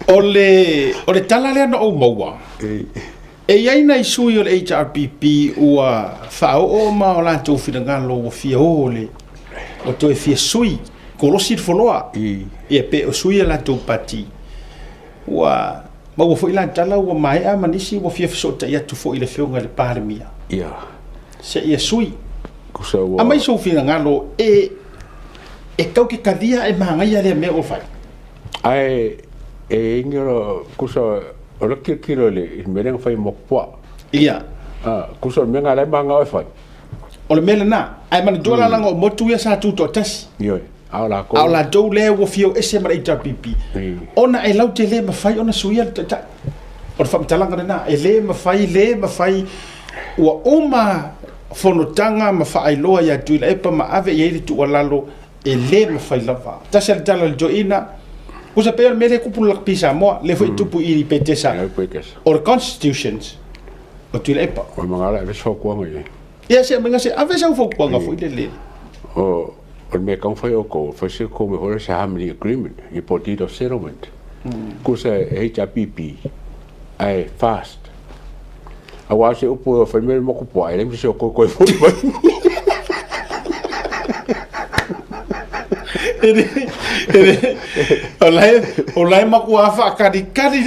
ole tala le no maua e ai na isui o HRPP ua fao o ma o la tu fina lo fia ole o to e fia sui kolosi foloa e pe o sui la tu pati ua ma ua foi la tala ua mai a manisi ua fia so ta ia tu fo ile fionga le parmia se ia sui a mai so fina ngalo e kau ki kadia e mangai ale me o fai ai e ingero kusa ora kilo le mereng fai mokwa ia kusa menga le manga o fai o le mele na ai man dola langa o motu ia sa tu to tas yo ala do le wo fio ese mara HRPP ona e lau te le ma fai ona suia ta o fa mtalanga na e le ma fai wa uma fonotanga ma fai loa ya tu le pa ma ave ye tu walalo e le ma fai lava ta se tala jo ina usa pe mele kupu la pisa mo le foi tupu i petesa or constitutions o tu le pa o mangala e so ko ngai ia se menga se ave se fo ko nga foi le o me kan foi o ko foi se ko me hore se harmony agreement i potito settlement kusa HRPP ai fast a wa se upo foi me mo ko po ai le se ko foi olai maku afa kari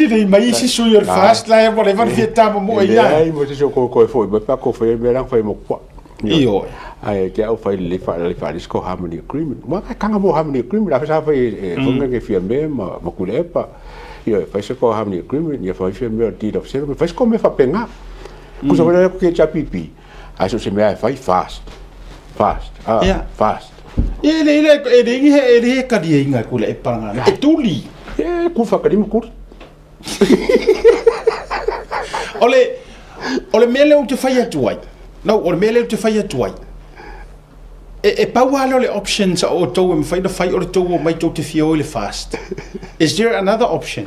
ni mai si suyo fast la mo le van fieta mo ia ai mo se ko foi ba ko foi me lang foi mo po io ai ke au fai le fa disco harmony agreement ma ka nga mo harmony agreement a fa fai fonga ke fia me ma kulepa io fai se ko harmony agreement ia fai fia me deed of settlement fai ko me fa penga ku so le ko ke chapipi a so se me fai fast ele ka dia inga kule e panga e tuli ku fa ka dim ku ole mele o te fai atuai no ole mele o te fai atuai e paualo le options o to me fai no fai o to mai to te fio le fast is there another option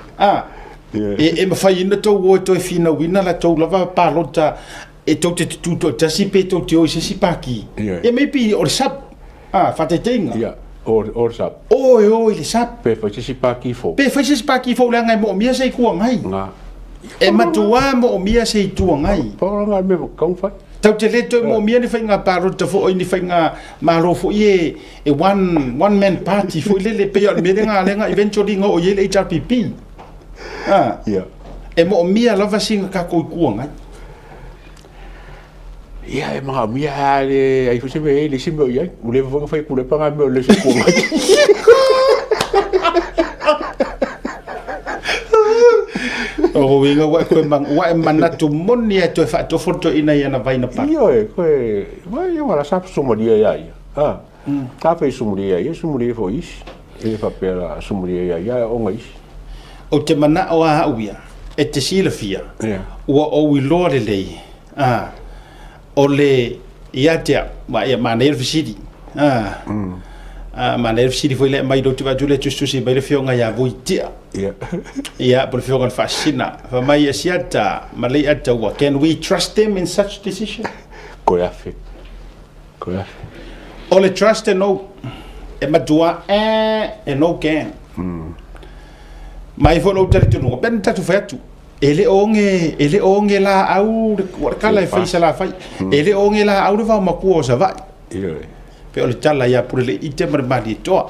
e me fai no to o to fina wina la to lava palota e to te tuto te si pe to te o si paki e me pi o sap fate tenga or sap o le sap pe fa si paki fo le ngai mo mia sei ku ngai e matua mo mia sei tu ngai po nga me kong fa tau te leto mo mia ni fai nga parota fo ni fai nga malo fo e one man party fo le pe o me nga le nga eventually ngo o ye le HRPP e mo mia lava singa ka ko ku ngai ia e mga mia ale ai fose me le simo ia o le vanga fai kule panga me le siko o winga wa ko manatu moni e to fa to foto ina ia na vai na pa io e ko vai ora sa sumo dia ia ta fe sumo dia fo is e fa pela sumo dia ia o ngai o te mana o a uia e te sila fia o wi lore le ole iatia ma nerve city ma nerve city foi le mai do tu va tu le tu si vai le fionga ya voitia ia por fionga fascina fa mai Asiata ma le ata wa can we trust them in such decision ko ya fe ole trust no e matua e no can mai fo no tatu no ben tatu fatu ele onge la au kala fai sala fai ele onge la au va maku sa vai pe ole tala ya por le item mari to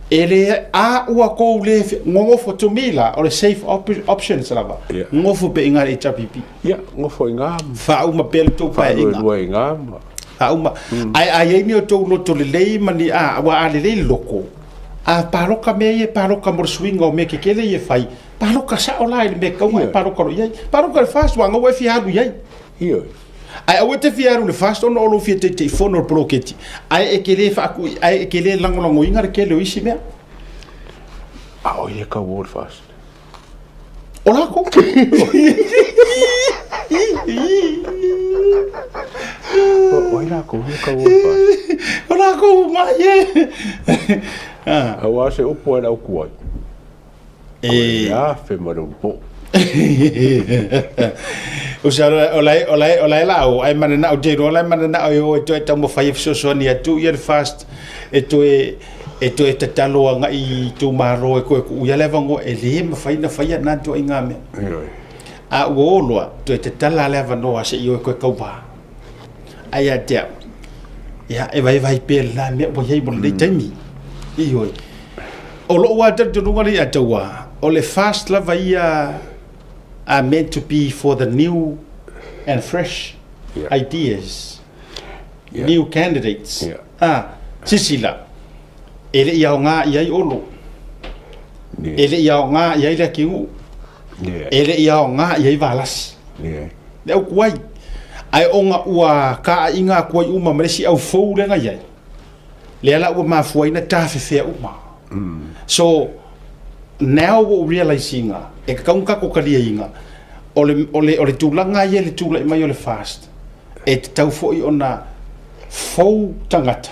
ele a ua ko le ngo fo to mila or safe options la va ngo fo pe inga HRPP ngo fo inga fa uma pel to pa inga uma ai ni to lo to le mani wa ale le loko a paroka me paroka mor swing o me ke kele ye fai paroka sa ola me ka wa paroka ro ye paroka fast wa ngo fi hadu ye ai o te fiaru le fast on olo fi te fono Polokeki ai e kele fa ku ai e kele lango inga ke le isi me o ye ka word fast ola ko ola ko ka word fast ola ko ma ye wa se upo na ku ai fe mo po o sa olai la o ai mana o je olai mana o to e tamo fai so ni atu ye fast e to e to e tatalo nga I tu maro e ko ia leva ngo e le ma fai na to inga me a wolo to e tatala leva no ase io ko ba ai a te ya e vai pe la me bo ye bo le tami io o lo wa te tu ngari a te wa o le fast lava ia are meant to be for the new and fresh ideas, new candidates. Sisila. Ele ia nga ia olo. Ele ia nga ia le kiu. Ele ia nga ia valas. Le au kuai. Ai onga ua ka inga kuai uma meresi au fou le nga ia. Le ala ua mafua ina tafe fea uma. So now what we're realizing e kaung ka ko kalia inga ole tulanga ia le tula mai ole fast e tau foi ona fou tangata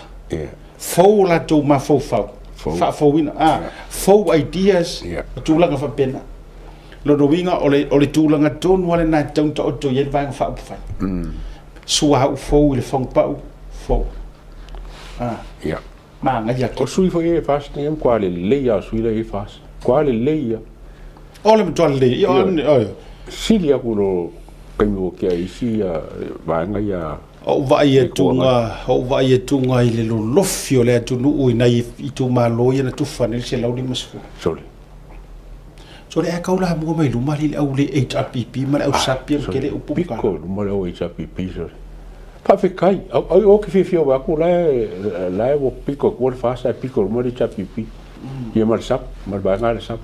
fou la tu ma fou fou ina fou ideas tulanga fa pena lo winga ole tulanga tonu ale na tau to ye vai fa fa sua fou le fong pau fou ma nga ya o sui foi fast nem quale leia sui le fast quale leia ole me toale io silia kulo kaimo ke isi vanga ya o vai e tunga ile lo lofio le tunu u nai I tu malo ia na tu fanel se laudi masfu so le akaula mo mai lu mali au le HRPP ma au sapia ke le upu pico mo le HRPP so pa fe kai o ke fifio wa ku la o pico ko fa sa pico mo le HRPP ia mar sap mar ba ngal sap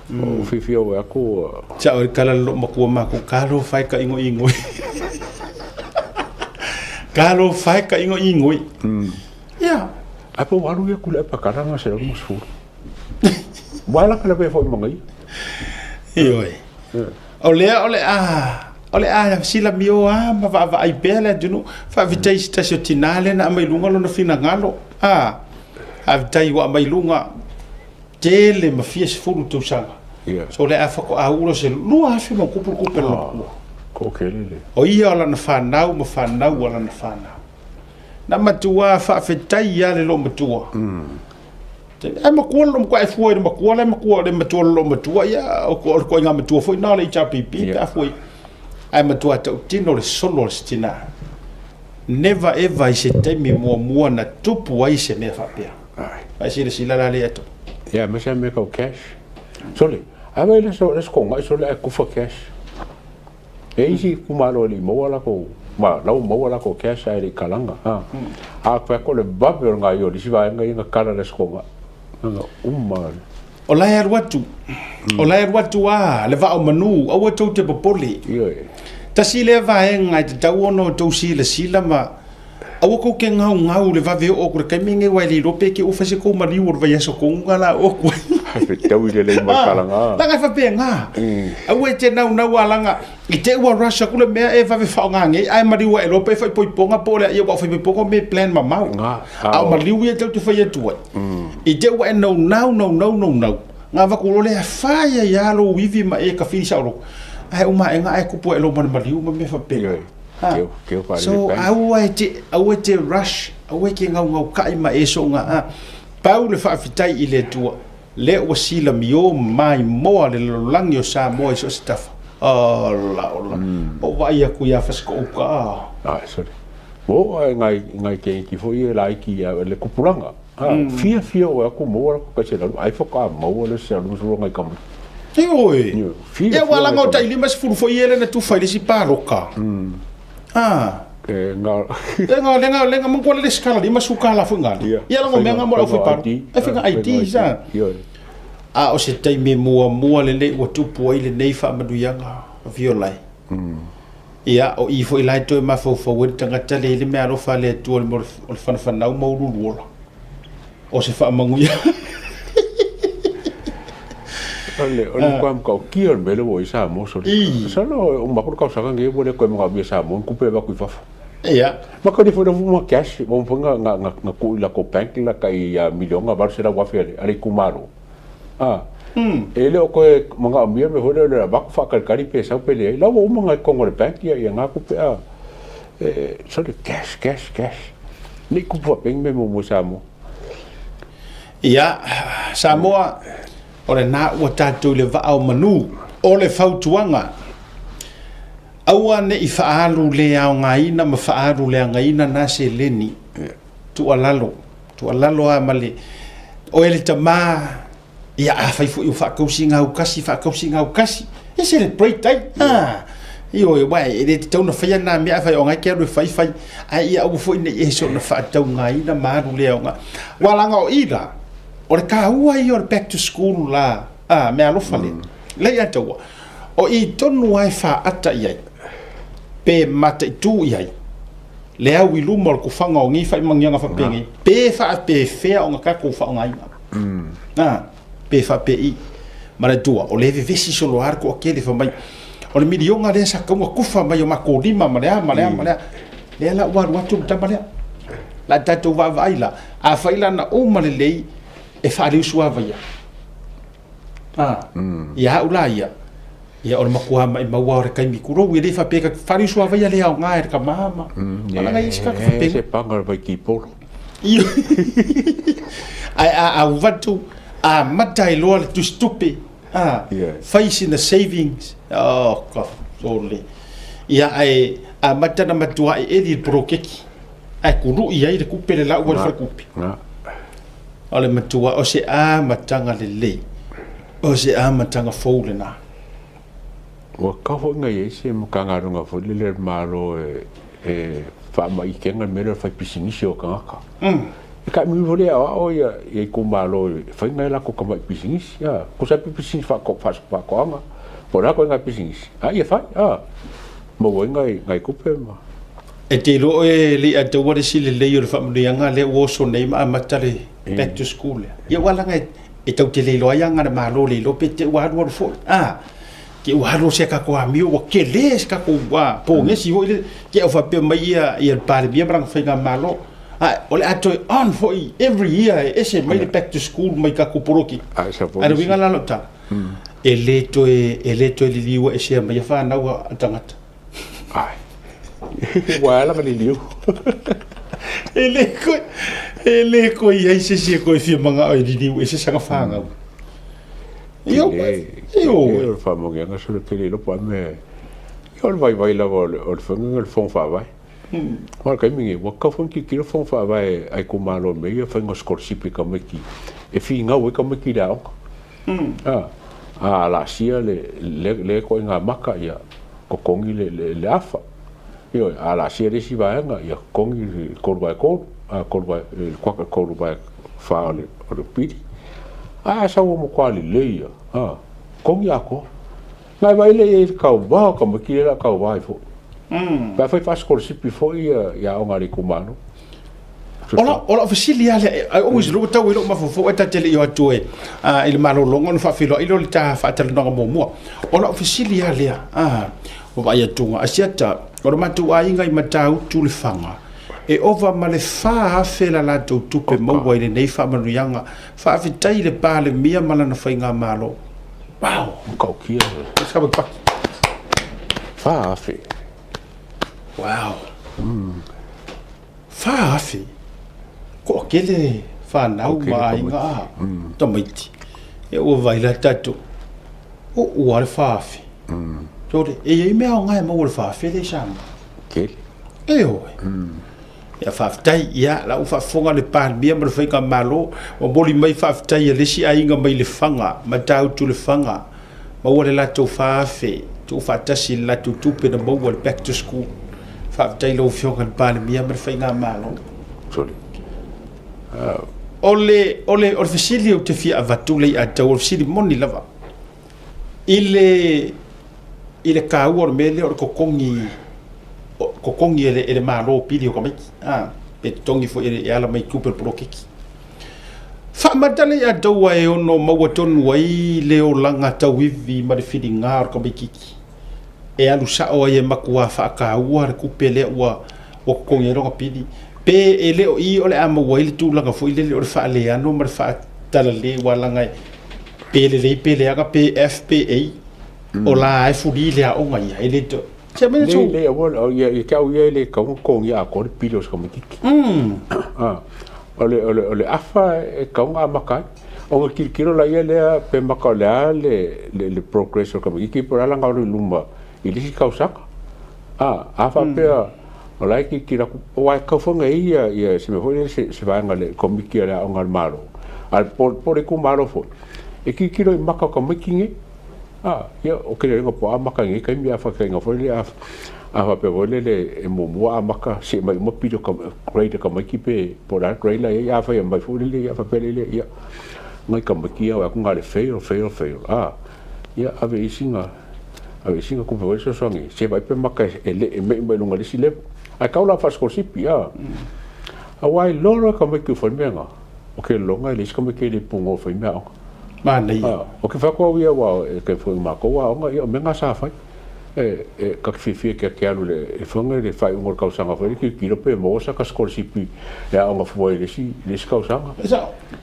o fifio wa ku cha o kala lo makua ma ku kalo fai ka ingo kalo fai ka ingo ya apo waru ya ku le pa karanga se lo musfu wala kala pe fo mangai Ioi. Ole sila mio ma va ai bela dunu fa vitai stasio tinale na mai lunga lo na fina ngalo vitai wa mai lunga tele ma fia se fulu tu sanga so le afa ko aulo se lua fi mo kupul ko kele o ia la na fanau ma fanau wala na fanau na matua fa vitai ya le lo matua ai makua lo ko ai foi makua le matua lo matua ya o ko nga matua foi na le HRPP ta foi ai matua ta tino le solo stina never ever se temi mo na tupu ai se me fa pia ai se sila la le eto ya me se me ko cash sole ave le so es ko ngai sole ku fa cash e si ku malo li mo la ko ma lau mo la ko cash ai kalanga a ko le babel ngai yo li si va ngai nga kala le sko o lai watu le va o manu o watu te popoli ta si le va ngai te tau no to si le sila ma o ko ke ngau le va ve o ko ke minge wa li rope ke o fa se ko mari o va yeso ko ngala o ko pe tau le ma kalanga la fa pe nga o te na walanga I te wa Russia kule mea e va ve fa ngai ai mari wa rope fa poi ponga pole ia wa fa pe ponga me plan ma mau a mari wi te fa ye tu I te wa no nga va ko le fa ya lo wivi ma e ka fi sa lo ai o ma nga ai ku po lo ma mari ma me fa pe so au te rush au ke ngau kai ma e so nga pau le fa fitai I le tu le o sila mio mai mo le langio sa mo so stuff la o vai aku ya fas ko ka sorry mo ngai ke ki foi la ki le kupulanga fia o aku mo ko se la ai foka mo le se lu so ngai kam oi e wala ngo tai limas fu foi ele na tu fai le si paroka lenga mo ko le skala di masuka la fu ngali ia la mo menga mo fu par e finga IT sa o se tai me mua le o tu poi le nei fa maduianga violai ia o I foi lai to ma fo tanga tale le me alo fa le tu o fa na mo lu o se fa manguia ole kwam ko kion bele wo isa mo so no o ma por causa nge bo le ko mo ga sa mo ku pe ba ku fa ia ma ko di fo mo cash mo ponga nga ku la ko bank la kai milionga bar se la wa fe ali kumaro ele o ko mo ga mi me hore le ba ku fa kari pe sa pe le la wo mo nga ko ngore bank ia nga ku pe so de cash ni ku po peng me mo sa mo ia Samoa o le na ua tātou le va'ao manu o le fautuanga aua ne I whaalu le ao ngaina ma whaalu le ngaina na se leni tualalo a male o ele tama ia a faifu I whakausi ngau kasi e celebrate tai io e wai e te tauna whaia nā mea whai o ngai kia rui whai ai ia au fwoi nei e so na whaatau ngaina maru le ao ngā walanga o ira o le ka ua I o le back to school la mea lofa le lei ataua o I tonu ai whaata iai pe mata I tū iai le au I luma o le kufanga o ngi whai mangianga whapengi pe wha pe whea o ngā kako wha o ngaina pe wha pe I mara tua o le vesi solo arko o kele wha mai o le milionga le sa kaunga kufa mai o mako lima malea le la ua ruatu ta malea la tatou va vaila a faila na o malelei e whaare usua vaia ia ula ia o le makua mai maua o re kai mikuro i le whapeka whaare usua vaia le au ngā e ka mama ala ngai iska ka whapeka se pangar vai ki polo a watu a matai loa le tu stupe facing the savings God sorry ia ai a matana matua e eli Polokeki ai kuru ia I le kupe le lau wale kupe o le matua o se a matanga le lei o se a matanga fōle na wa ka fo ngai e se mukanga runga fo le malo e fa mai kenga mero fa pisinisi o kanga ka mi vole o ia e ko malo fa ngai la ko ka mai pisinisi ya ko sa pisinisi fa ko anga ora ko ngai pisinisi ia fa mo ngai kupe ma e te lo e li a te wale sile le yo le whamurianga le woso nei ma matare back to school ia wala ngai e tau te leilo aianga na malo leilo pe te waru fo ke waru se ka ko amio o ke les ka ko wa po ngesi ho ke o fa pe mai ia pare bia brang fa malo ole ato on for every year ese mai back to school mai ka ko poroki ara winga la lota eleto le liwa ese mai fa na wa tangata ai wala ma liu ele ko ia se ko fi manga ai liu ese sanga fanga io fa mo nga so le lo pa me io vai la o fanga il fon fa vai ma ka mi wa ka fon ki lo fon fa vai ai ko malo me io fa ngoscorsipi ka me ki e fi nga we ka me ki da la sia le ko nga maka ia ko kongi le afa io la sia de si va nga ia kongi ko vai fa o pidi sa mo kwali le ia kongi ako ngai vai le ka va ka me ki la ka vai fo ba foi fast course before ia o ngari kumano ola facility I always look tau ilo mafofo eta tele yo atoe il malo longo no fa filo ilo ta fa tele no mo ola facility ale o vai atunga Asiata o matu ainga I matau tu le fanga e ova male fa fela la tu tupe mo wa ile nei fa manu yanga fa fitai le pale mia mala na fainga malo wow ka kia ska ba fa fe wow fa fe ko kele fa nau mai nga tomaiti e o vai la tatu o ar fa fe tore e me nga mo o fa fe le cham ke e o ya fa tai ya la u fa fonga le par bien mo fa ka malo o boli mai fa tai le si ai nga mai le fanga ma tau tu le fanga ma o le la to fa fe tu fa tasi la tu pe na mo back to school fa tai lo fio kan par bien mo fa nga malo sorry ole facili o te fia avatule a tau facili moni lava ile ka o mele o kokongi ele malo pili o kamai pe tongi fo ele ala mai kuper Polokeki fa matale a tau e ono mawaton wai leo langa tau ivi ma de fidi ngar kamai kiki e alu sa o e makua fa ka ua kupele ua o kokongi ro pili pe ele o I ole ama waile tu langa fo ile o fa le ano mar fa tala le wala ngai pe le aga PFPA o la ai fu le a o ngai ele to se me le o ia ka o ia le ka ko ia ko pilos como kiki ole afa e kaunga makai o kilo la ia le pe makalea le progress ka mi ki por ala ngau luma ili ki kausaka afa pe o lai ki kira o ai ka fonga ia se me foi se vai ngale komiki ala o ngal malo al por ku malo fo e ki kilo i maka ka makingi ia o ke le po amaka ngi ka mi afa ka nga foi le afa pe vole le e mo amaka se mai mo pido ka grade ka maki pe por al grade la ia afa ia mai foi le afa pe le ia ngai ka maki au ku ngale fail ia ave isinga ku pe so songi se vai pe maka e le me lunga le sile a kaula fa skorsipi a wai loro ka maki foi menga o ke longa le ska maki le pungo foi menga ma nei o ke fa ko ia wa ke foi ma ko wa nga ia menga sa fa ka fifi ke alu le e fonga le fai un ka usanga foi ki kilo pe mo sa ka skorsipi ya nga foi le si le ska usanga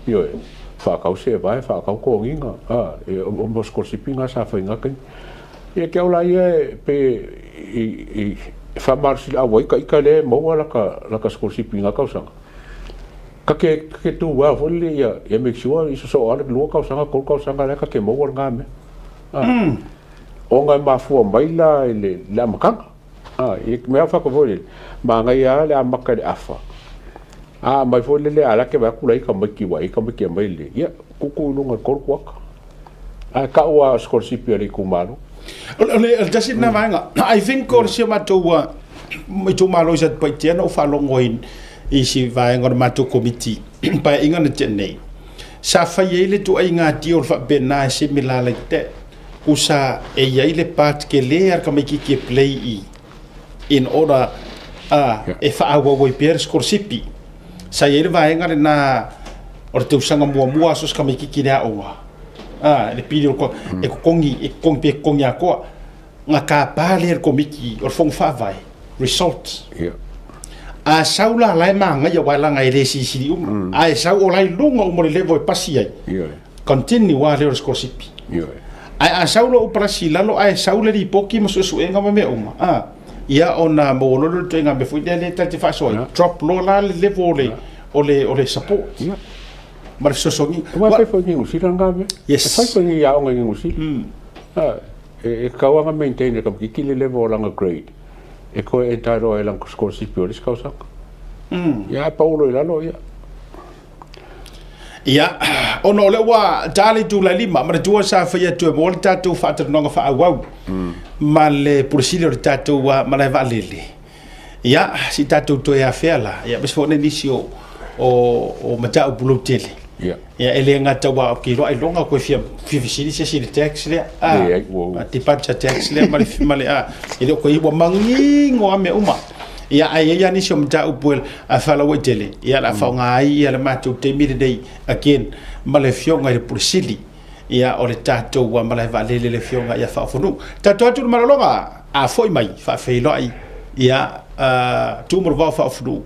io fa ka se vai fa ka ko nginga o mo skorsipi nga sa fa nga ken ia ke ola ia pe i fa marsi a wai ka ikale mo la ka skorsipi nga ka usanga ka ke tu wa volle ia make sure iso so ala lu ka usanga ko ka usanga la ka ke mo nga me o nga mafua mai la le makanga e me afa ko volle ma nga ia le amaka le afa mai volle le ala ke ba kula ka maki wa ka maki mai le ia kuku lunga korkwak ka wa skorsipi ri kumalo ole just na vanga I think ko se mato wa to malo sa pa tiano fa longoin i si vai ngor mato committee pa inga na tene sa fa yele to ai nga ti or fa bena se milala te usa e yele part ke le ar ka meki ke play in order e fa awo wo per skorsipi sa yele vai nga na or te usanga mua so ka meki ki na owa le pili ko e kongi pe kongi ko nga ka pale ko miki or fong fa vai result a saula lai manga ya wala ngai le si a sa o lai lunga mo le voi pasi ai continue wa le skorsipi a saula o prasila lo a saula di poki mo so enga me uma ia ona mo lo te nga me fu le te fa so drop lo la le vole ole support maar so songi wa pe foi ngi usila ngabe fa foi ngi ya ngi usila e kawa nga maintain ka ki le level la grade e ko e taro e lang skorsipi o causa ya paulo ila lo ia ono le wa dali tu la lima ma tu sa fa ya tu mo ta tu fa ta no fa wa ma le pursile o tatu wa ma le valele ia si tatu to ya fela ia bes fo ne nisio o mata o bulu tele ia ele ngata wa ki lo ai longa ko fia fisili se si tax le ti pacha tax le male ile ko iwa mangi ngo ame uma ia ai ya ni som ta upul a fala wo tele ia la fa ngai ia la matu te mi dei again male fionga le pursili ia o le tato wa male valele le fionga ia fa fonu tato tu malonga a foi mai fa fe lo ai ia tu mo va fa fonu